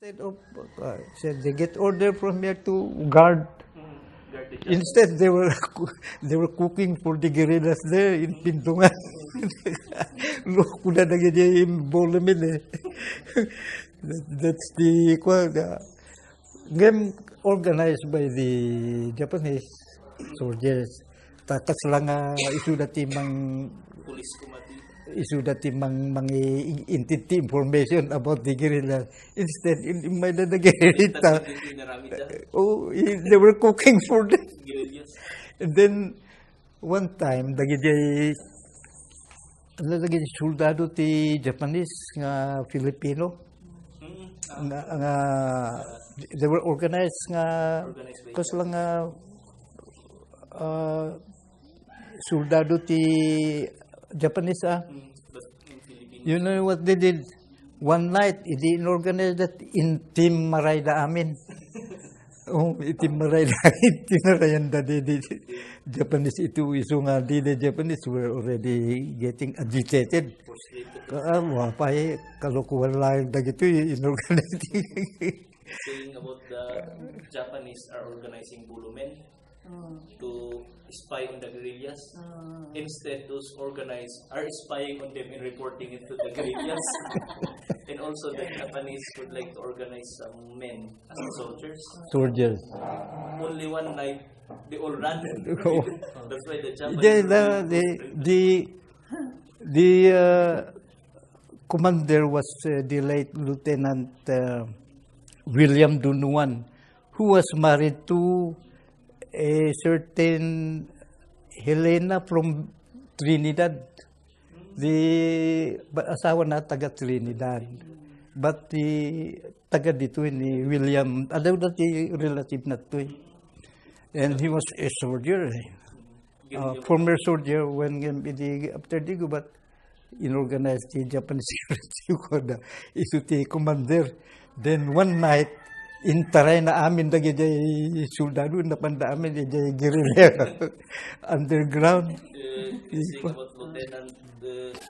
Instead of said they get order from here to guard. Guard the Instead, they were cooking for the guerrillas there in Pintungan. Look, kuda na ganyan yung bowl namin eh. That's the game organized by the Japanese soldiers. Takas lang isu dati mang police committee. Isu dati mang intiti information about the guerrillas. Instead, in my the guerrilla. Oh, they were cooking for them. And then, one time, dagiti soldado ti Japanese nga Filipino. They were organized nga kasi lang soldado ti Japanese You know what they did? One night, i-organize that in Team Marayda amin. Oh, Team Marayda, Team Marayda, the Japanese isu nga, the Japanese were already getting agitated. Wapay, kalukuhan lang dagito in-organize. Saying about the Japanese are organizing bulumen to spy on the guerrillas. Instead, those organized are spying on them and reporting it to the guerrillas. And also, the Japanese would like to organize some men as soldiers. Soldiers. Only one night, they all ran. That's why the Japanese. The commander was the late Lieutenant William Dunuan, who was married to a certain Helena from Trinidad. The asawa na taga Trinidad. But the taga dito ni William, adaw na the relative na to. And he was a soldier, former soldier when after the but inorganized the Japanese security isu ti commander. Then one night, intaray na amin dagi jay soldado na panda amin jay guerrilla underground. Saying about Lieutenant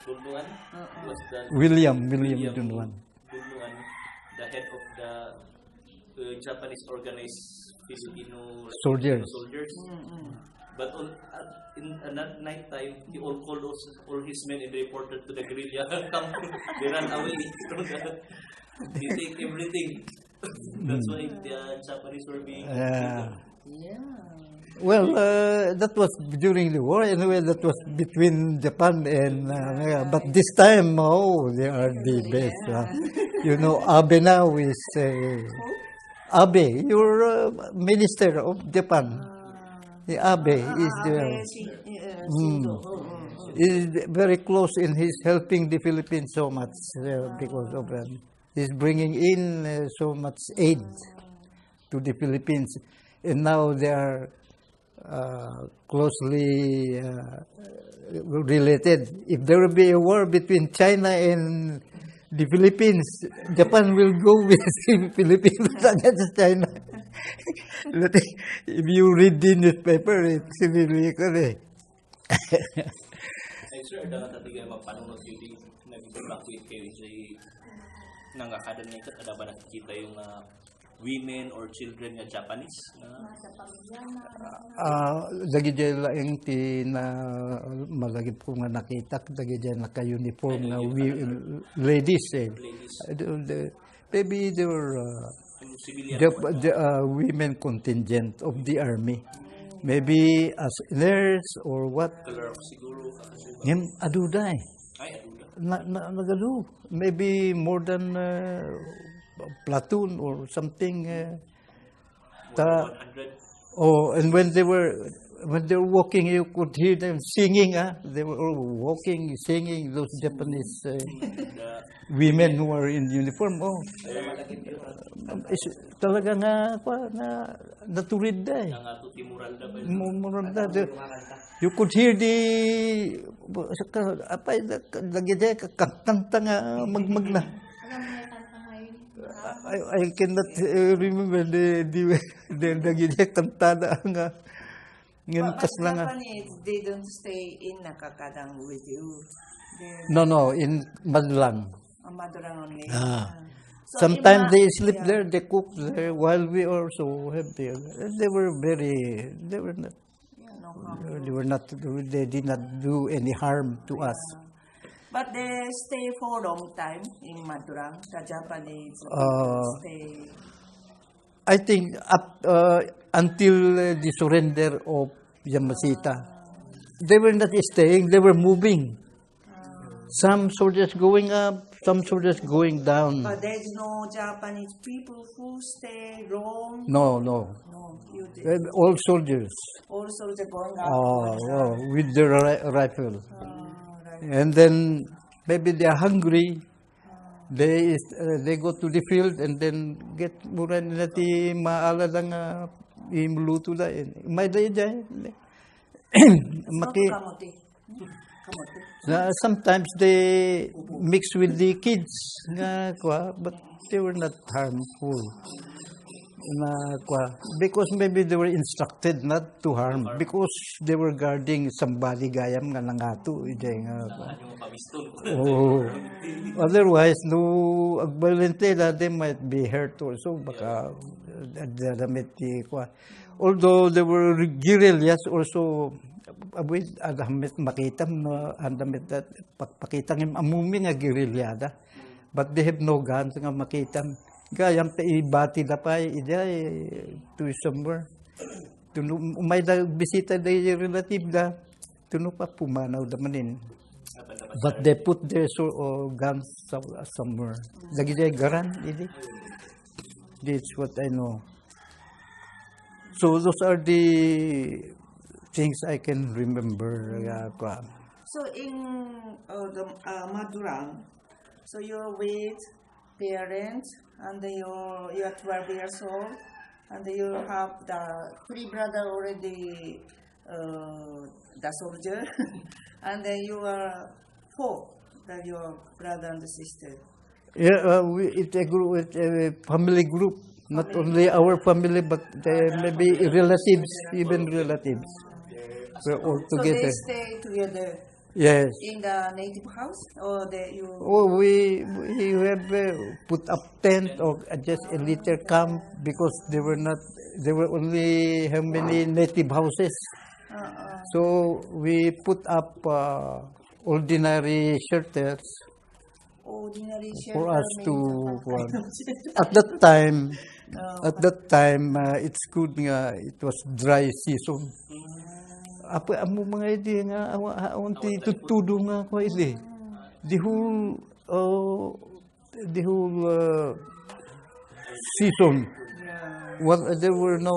Dunuan was William Dunuan. Dunuan, the head of the Japanese organized Filipino soldiers. But in that night time, he all called all his men and reported to the guerrilla camp. They ran away from they take everything. That's why the Japanese were being Well, that was during the war. Anyway, that was between Japan and but this time, they are the best. You know, Abe now is Abe, your minister of Japan. The Abe is is very close in his helping the Philippines so much because of he's bringing in so much aid to the Philippines, and now they are closely related. If there will be a war between China and the Philippines, Japan will go with the Philippines against China. If you read the newspaper, it's really correct. I'm sure dapat natin kayo magpanunod yung nag-evacuate kayo sa nangakada na ito. Ada ba nakikita yung women or children nga Japanese? Dagiti laing ti na malagip ko nga nakita dagiti naka-uniform na ladies maybe they were women contingent of the army, maybe as nurse or what. Ngem aduday nagadu maybe more than platoon or something. And when they were walking, you could hear them singing. They were all walking, singing. Those Japanese women who are in uniform. Talaga nga naturid da. You could hear the kanta nga magmag na. I cannot remember the kantada nga. But Japanese, they don't stay in Nakakadang with you. No, in Madlang. Madulang only. Sometimes they sleep there, they cook there, while we also have there. They were not, they were not, they did not do any harm to us. But they stay for a long time in Madurang, the Japanese stay. I think up until the surrender of Yamashita, they were not staying, they were moving. Some soldiers going up, some soldiers going down. But there's no Japanese people who stay long. No. No, you did. All soldiers. All soldiers going up. With their rifle. Right. And then maybe they are hungry. They go to the field and then get mura nila ti maala lang imluto da. May day jay. Maki. Sometimes they mix with the kids, but they were not harmful. Because maybe they were instructed not to harm because they were guarding somebody gayam nga nangato. Otherwise, no agbalente they might be hurt also. Baka although there were guerrillas also. Abay, makita mo, andamit that pakita ng amumi nga gerilyada. But they have no guns nga makita. Gayam ta ibati da pa to somewhere. Umay da bisita da relative da. Tuno pa pumanaw da manin. But they put their guns somewhere. Lagi day garan, idi. That's what I know. So those are the things I can remember. So in the Madurang, so you're with parents and you're 12 years old and you have the 3 brothers already, the soldier, and then you are 4, that your brother and sister. Yeah, it's a family group. Not only our family, but maybe relatives, even relatives. We're all together. So they stay together. Yes. In the native house, or you? Oh, we have put up tent or just a little camp because there were only how many native houses. So we put up ordinary shelters. Ordinary shelter for us to at that time. At that time, it's good nga it was dry season. Apa amo mga ide nga awan ti tutudo nga ko ide. The whole season. There were no,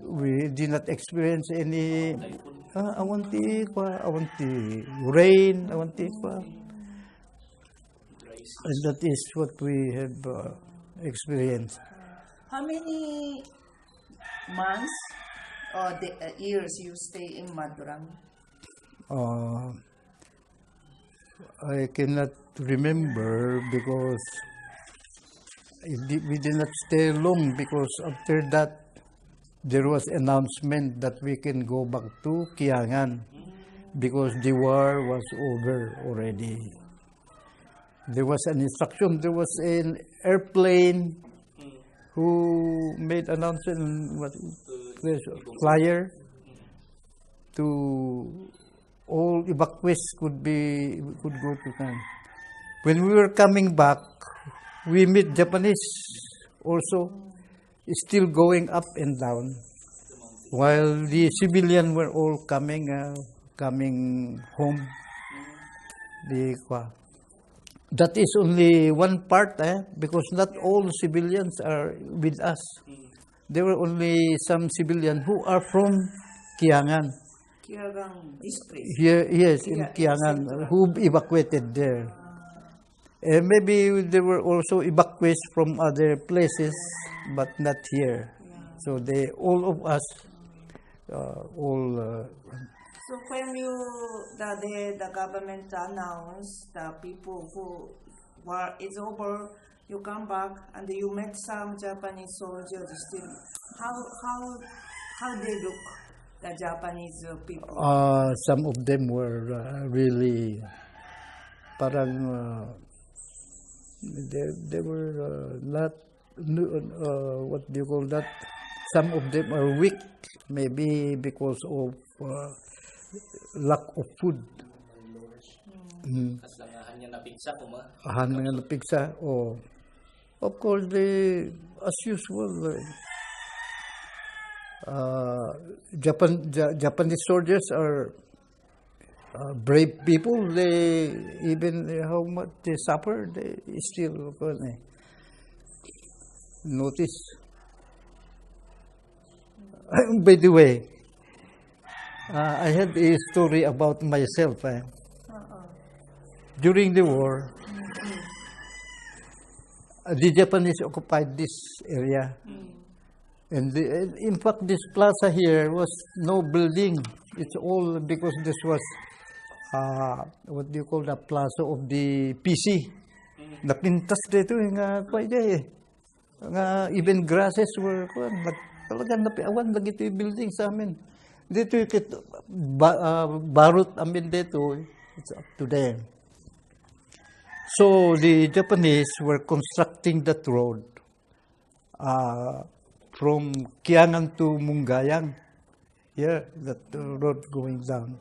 we did not experience any awanti rain, and that is what we have experienced. How many months or years you stay in Madurang? I cannot remember because we did not stay long, because after that there was announcement that we can go back to Kiangan because the war was over already. There was an instruction, there was an airplane who made announcement, flyer to all evacuees could go to camp. When we were coming back, we met Japanese also, still going up and down, while the civilians were all coming home. That is only one part, because not all civilians are with us. There were only some civilians who are from Kiangan. Kiangan district. Here, yes, in Kiangan, who evacuated there. Maybe there were also evacuees from other places, but not here. So all of us, So when the government announced the people who war is over, you come back and you met some Japanese soldiers still. How they look, the Japanese people? Some of them were really parang They were not, what do you call that? Some of them are weak, maybe because of lack of food. Kasangahan niya napigsa ko ma. Ahan nga napigsa. Oh. Of course, they, as usual, Japanese soldiers are brave people. They even how much they suffer, they still notice. By the way, I had a story about myself. During the war, the Japanese occupied this area. And in fact, this plaza here was no building. It's all because this was, what do you call the plaza of the PC. Napintas dito nga even grasses were talagang napiawan lagi ito yung building sa amin. Dito barut amin dito, it's up to them. So the Japanese were constructing that road from Kiangan to Mungayang. Yeah, that road going down.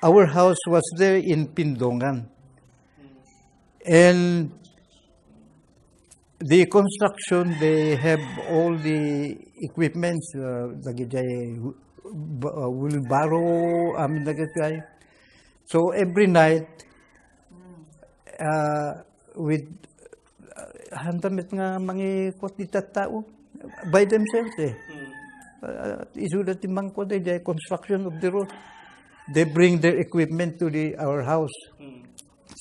Our house was there in Pindongan. And the construction, they have all the equipments, wheelbarrow, so every night, with handamit nga mga kwatita tao by themselves isulat timang ko the construction of the road, they bring their equipment to our house,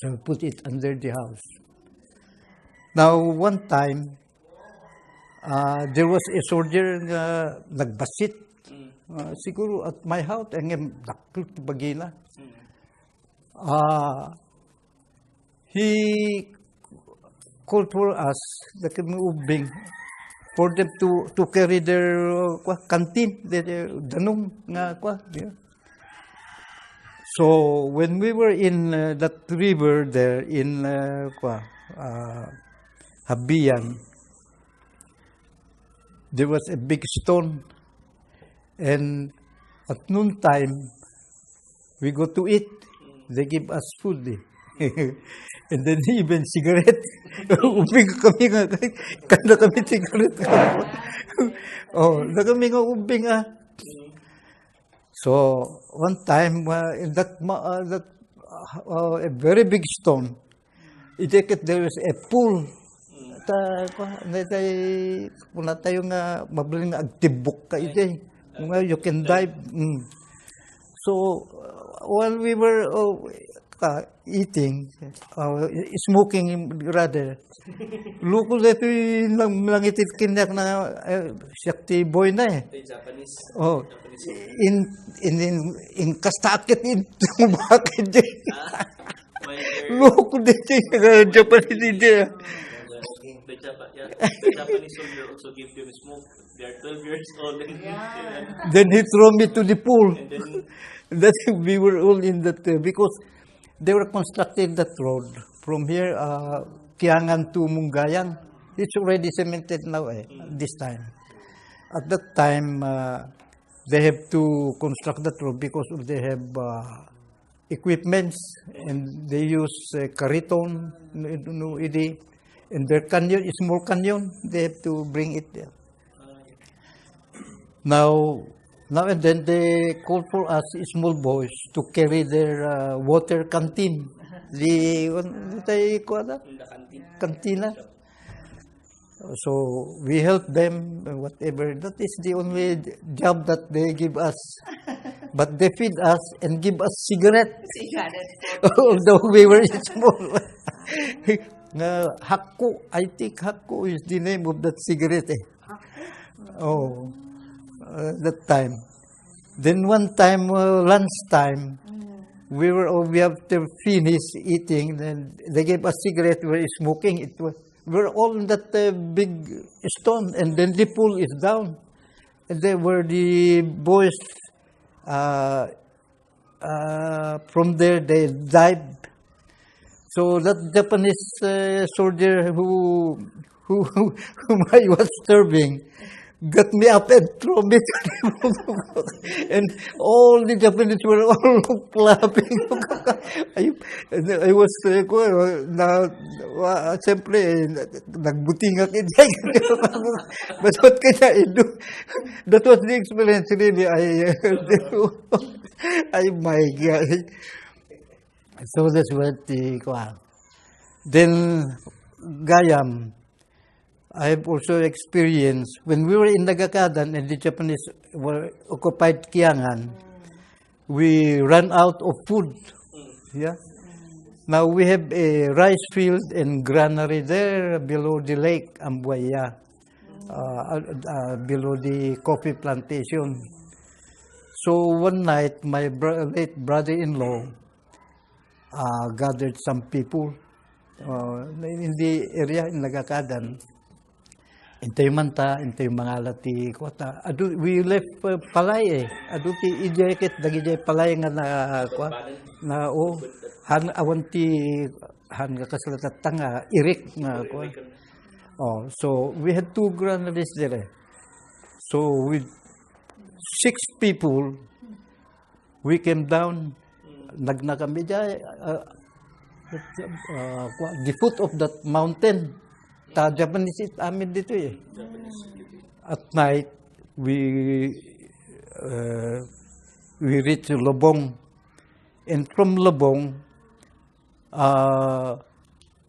so put it under the house. Now one time there was a soldier nagbasit siguro at my house ang dakot bagila. He called for us, the ubing, for them to carry their canteen, their danong nga yeah. So when we were in that river there in Habian, there was a big stone, and at noon time we go to eat. They give us food. And then even cigarette. Ubing kami nga. Kanda kami cigarette. Oh, na kami nga ubing So, one time, in that a very big stone, there was a pool. Wala tayo nga mabiling agtibok ka you can dive. So, while we were eating, smoking rather, lukol na ito yung langitit kinyak na siyakti boy na Japanese. Oh, in kastakit in bakit din. Lukol dito yung Japanese din. The Japanese soldier also give them smoke. They are 12 years old. Then he threw me to the pool. And then that we were all in that because they were constructing that road from here, Kiangan to Mungayang. It's already cemented now, this time. At that time, they have to construct that road because they have equipments and they use kariton, and their canyon is small canyon. They have to bring it there. Now and then they call for us small boys to carry their water canteen. Cantina. So we help them, whatever. That is the only job that they give us. But they feed us and give us cigarette. Although we were small. Hakko, I think Hakko is the name of that cigarette. Oh. That time. Then one time, lunchtime, we have to finish eating. Then they gave us cigarette. We were smoking. We were all in that big stone, and then the pool is down. And there were the boys. From there, they dived. So that Japanese soldier whom I was serving got me up and threw me to the and all the Japanese were all clapping. I was siyempre, nagbuting ako. But what can I do? That was the experience really. My God. So that's what Then, Gayam, I have also experienced, when we were in Nagakadan and the Japanese were occupied Kiangan, we ran out of food. Yeah. Now we have a rice field and granary there below the lake, Ambuaya, below the coffee plantation. So one night, my late brother-in-law gathered some people in the area in Nagakadan. Intay manta, intay mga lati kota. We left palay Adu ti ijakit dagijay palay nga na han awanti han nga kaslatatanga irik nga so we had 2 granaries there. So with 6 people, we came down. Nagna kami dyan, the foot of that mountain. Japanese amin dito At night, we reached Lobong. And from Lobong,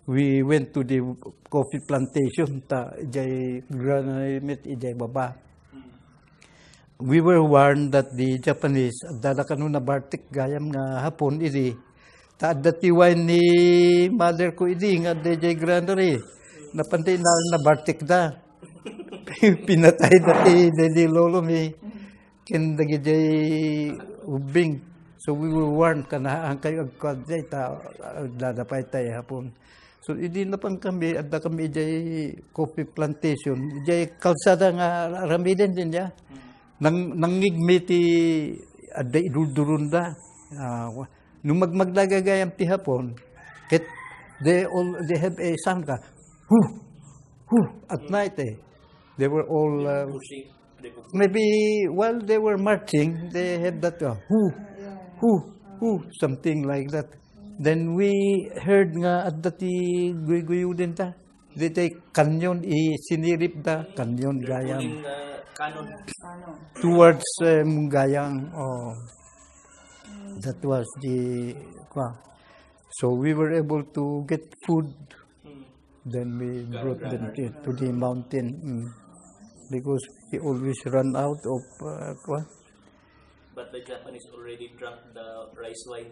we went to the coffee plantation. We were warned that the Japanese, dala kanuna Bartik gayam nga hapon idi, datiwan ni mother ko idi nga DJ granary. Napantay na Bartik da. Pinatay dati Dedi Lolo mi. Kindagijay ubing. So we were warned ang kayo agkwadjay dadapay tayo hapon. So idi na pang kami, adda kami ijay coffee plantation. Ijay kalsada nga ramiden din ya. Nangigmiti adda idudurunda. Nung magdagagayam ti hapon, they have a sound ka. At night they were all maybe while they were marching they had that something like that. Then we heard nga at dati guy din ta. Dito kanyon sinirip da kanyon gayam towards Mungayang. That was the so we were able to get food. Then we brought them to the mountain because we always run out of But the Japanese already drank the rice wine.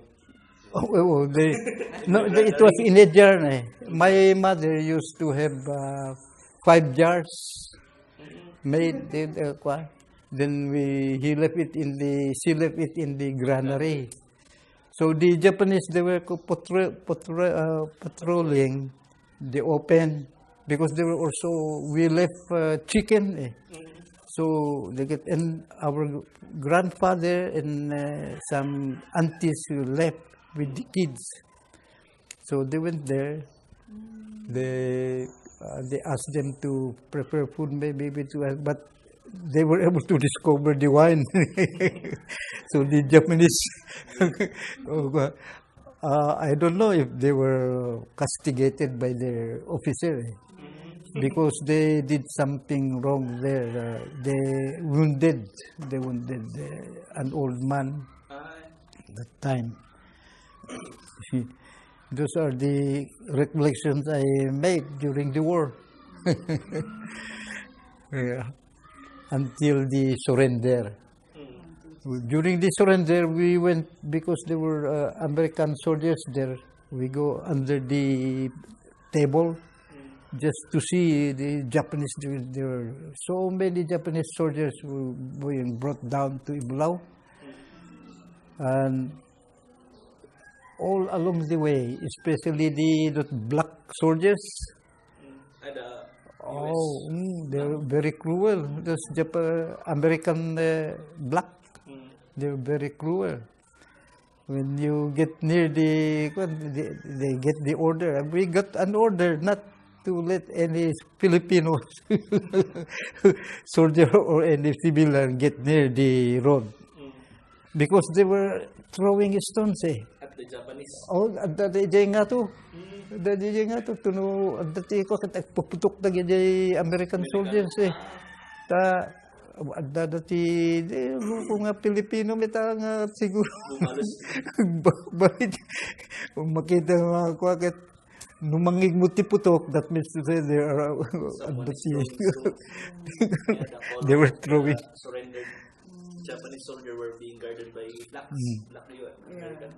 It was in a jar. My mother used to have 5 jars made. Then she left it in the granary. So the Japanese, they were patrolling the open because they were also, we left chicken. So they get, and our grandfather and some aunties who left with the kids. So they went there. They asked them to prepare food maybe to us, but they were able to discover the wine. So the Japanese, I don't know if they were castigated by their officer because they did something wrong there. They wounded an old man at that time. Those are the recollections I made during the war. Until the surrender. During the surrender, we went, because there were American soldiers there, we go under the table just to see the Japanese. There were so many Japanese soldiers who were being brought down to Iblao. And all along the way, especially the black soldiers. They're very cruel. Those American black, they're very cruel. When you get near they get the order. We got an order not to let any Filipino soldier or any civilian get near the road because they were throwing stones. At the Japanese. Oh, DJ nga to. DJ nga to. Tuno, dati ko puputok na DJ American soldiers Ta, dati, kung nga Pilipino, may nga siguro. Bakit? Kung makita nga ako, agad, numangig mo tiputok, that means to say they are, they were throwing. Surrendered Japanese soldiers were being guarded by blacks, black American.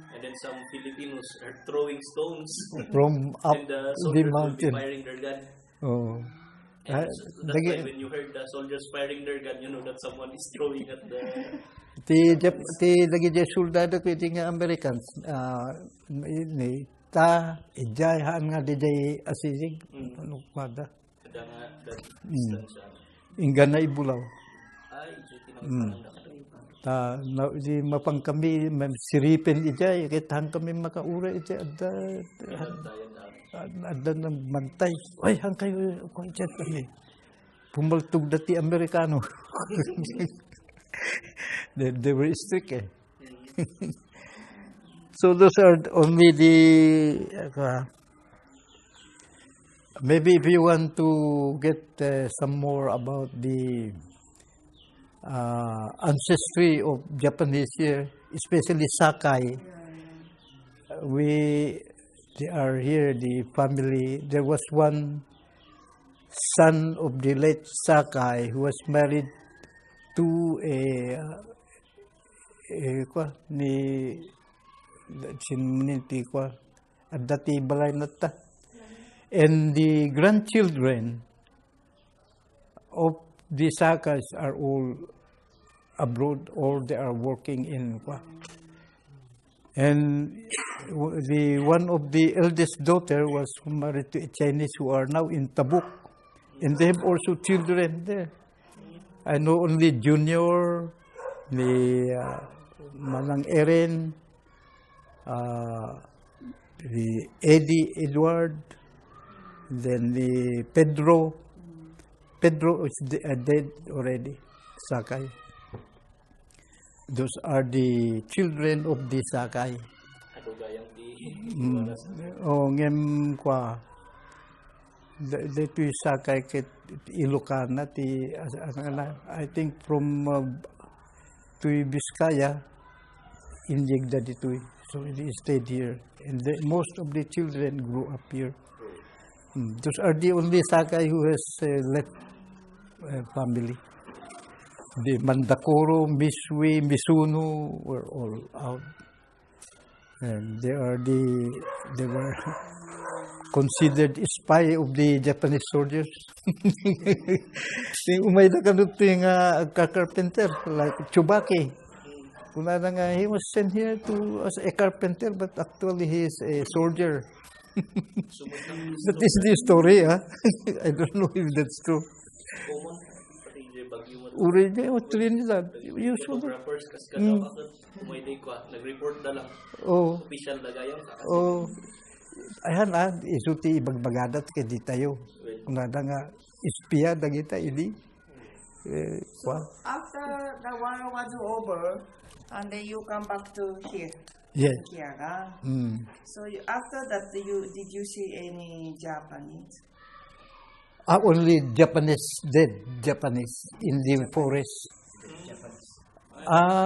And then some Filipinos are throwing stones from up and the the soldiers will be mountain. firing their gun. Oh. And that's why when you heard the soldiers firing their gun, you know that someone is throwing at the... Ti lagi jay soldado ko iti nga Americans, ta, ijay, haan nga di jay asisig, ano kwada. Kada nga, that distance siya. Inggan na ibulaw. Ay, tinang Ta, di mapang kami, siripin ijay, kitahan kami makaura ijay, ada ng mantay. Ay, hang kayo, kung ijay kami. Pumaltog dati Amerikano. They were strict. So those are only the, maybe if you want to get some more about the ancestry of Japanese here, especially Sakai, they are here, the family. There was one son of the late Sakai who was married to and the grandchildren of the Sakais are all abroad or they are working in and the one of the eldest daughter was married to a Chinese who are now in Tabuk, and they have also children there. I know only Junior, the Manang Erin, the Eddie Edward, then the Pedro. Pedro is dead already, Sakai. Those are the children of the Sakai. Ngem kwa. Dito Sakai kit Ilocana ti I think from to Biskaya injigda dito, so it stayed here and most of the children grew up here. Those are the only Sakai who has left family. The Mandakoro, Misui, Misuno were all out, and they were considered spy of the Japanese soldiers. Umay na kanot yung carpenter like Chubaki. He was sent here as a carpenter, but actually he is a soldier. That is the story, huh? I don't know if that's true. Uri o Trinidad. Photographers kas umayday ko nag-report na lang. Official na gayon. Ayan isuti ibagbagadat kay di tayo. Kuna nga espiya dagita ini. After the war was over, and then you come back to here. Yes. Here, So after that, did you see any Japanese? Only Japanese, dead Japanese in the forest.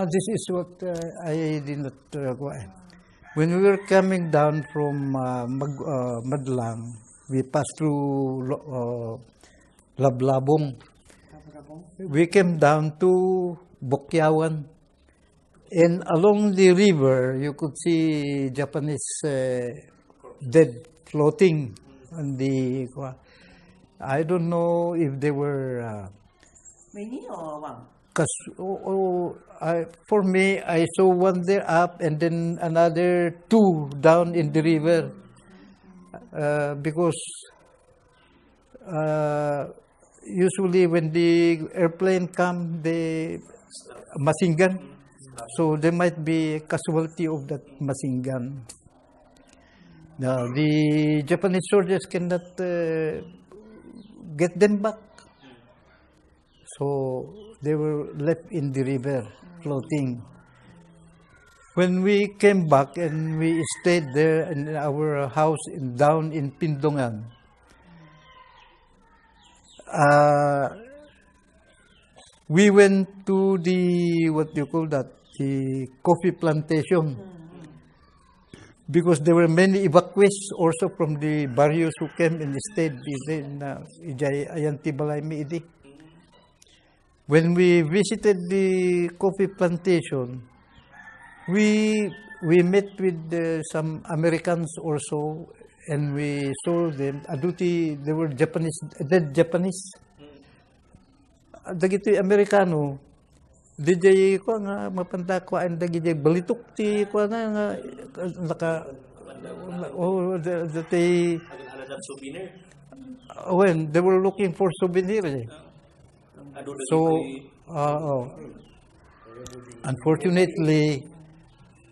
This is what I did not go. When we were coming down from Madlang, we passed through Lablabong. We came down to Bokyawan. And along the river, you could see Japanese dead floating on the... I don't know if they were... many or one? For me, I saw one there up and then another two down in the river. Because usually when the airplane come, the machine gun, So there might be a casualty of that machine gun. Now, the Japanese soldiers cannot get them back. So they were left in the river, floating. When we came back and we stayed there in our house down in Pindongan, we went to the, what do you call that, the coffee plantation. Because there were many evacuees also from the barrios who came and stayed in Ijay Ayanti Balay Miidi. When we visited the coffee plantation, we met with some Americans also, and we saw them. Aduti, they were Japanese, dead Japanese. Dagiti Amerikano, DJ ko nga mapanda ko ang dagiti balitok ti ko nga naka they souvenir. When they were looking for souvenirs. So unfortunately,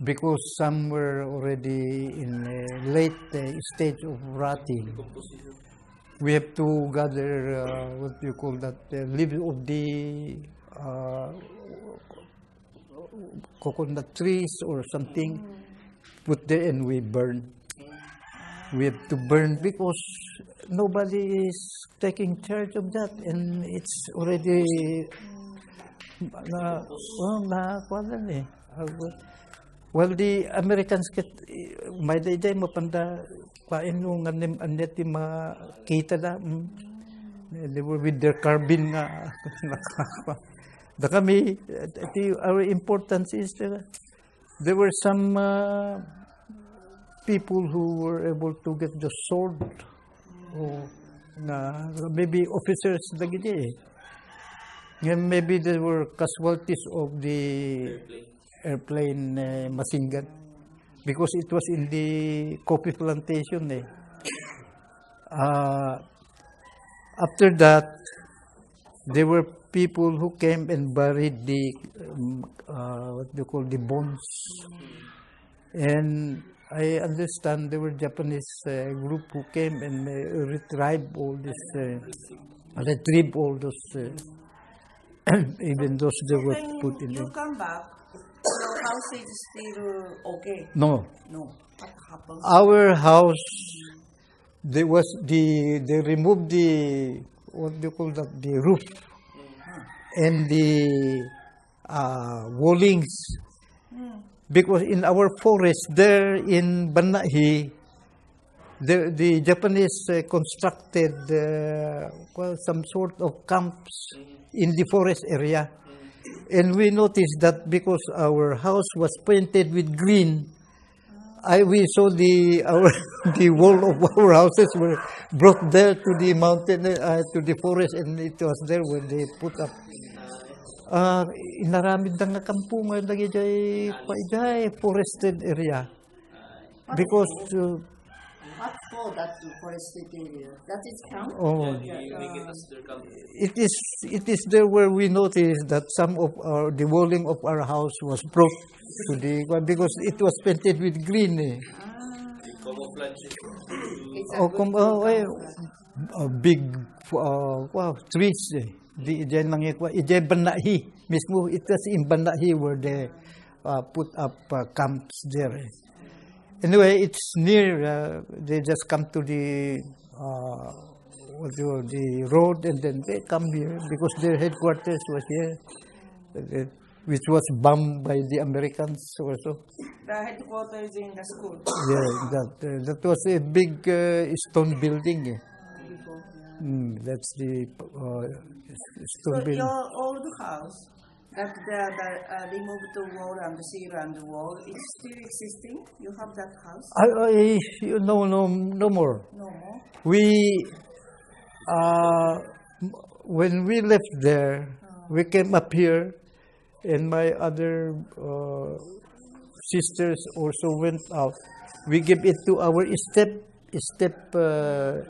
because some were already in a late stage of rotting, we have to gather what you call that leaves of the coconut trees or something, put there and we burn. We have to burn because nobody is taking charge of that, and it's already well, the Americans get may day mapanda kain nung anet makita da. They were with their carbine nga. Da kami, our importance is there were some people who were able to get the sword, or maybe officers maybe there were casualties of the airplane machine gun because it was in the coffee plantation. After that, there were people who came and buried the what they call the bones, and I understand there were Japanese group who came and retrieve all those even those they were put in. You come back, your house is still okay? No. What happened? Our house, they removed the, what do you call that, the roof and the wallings. Because in our forest there in Banahi, the Japanese constructed some sort of camps in the forest area. And we noticed that because our house was painted with green, we saw the wall of our houses were brought there to the mountain, to the forest, and it was there where they put up. Inaramid na nga kampungan lagi jay forested area, because what for that forested area? That is camp? It is there where we noticed that some of the walling of our house was broke to the, because it was painted with green. Big trees. Banahi mismo, it was in Banahi where they put up camps there. Anyway, it's near. They just come to the road, and then they come here because their headquarters was here, which was bombed by the Americans also. The headquarters in the school? Yeah, that was a big stone building. That's the stone building. Your old house, that they moved the wall and the seal and the wall, it's still existing? You have that house? No more. No more? We, when we left there, we came up here, and my other sisters also went out. We gave it to our step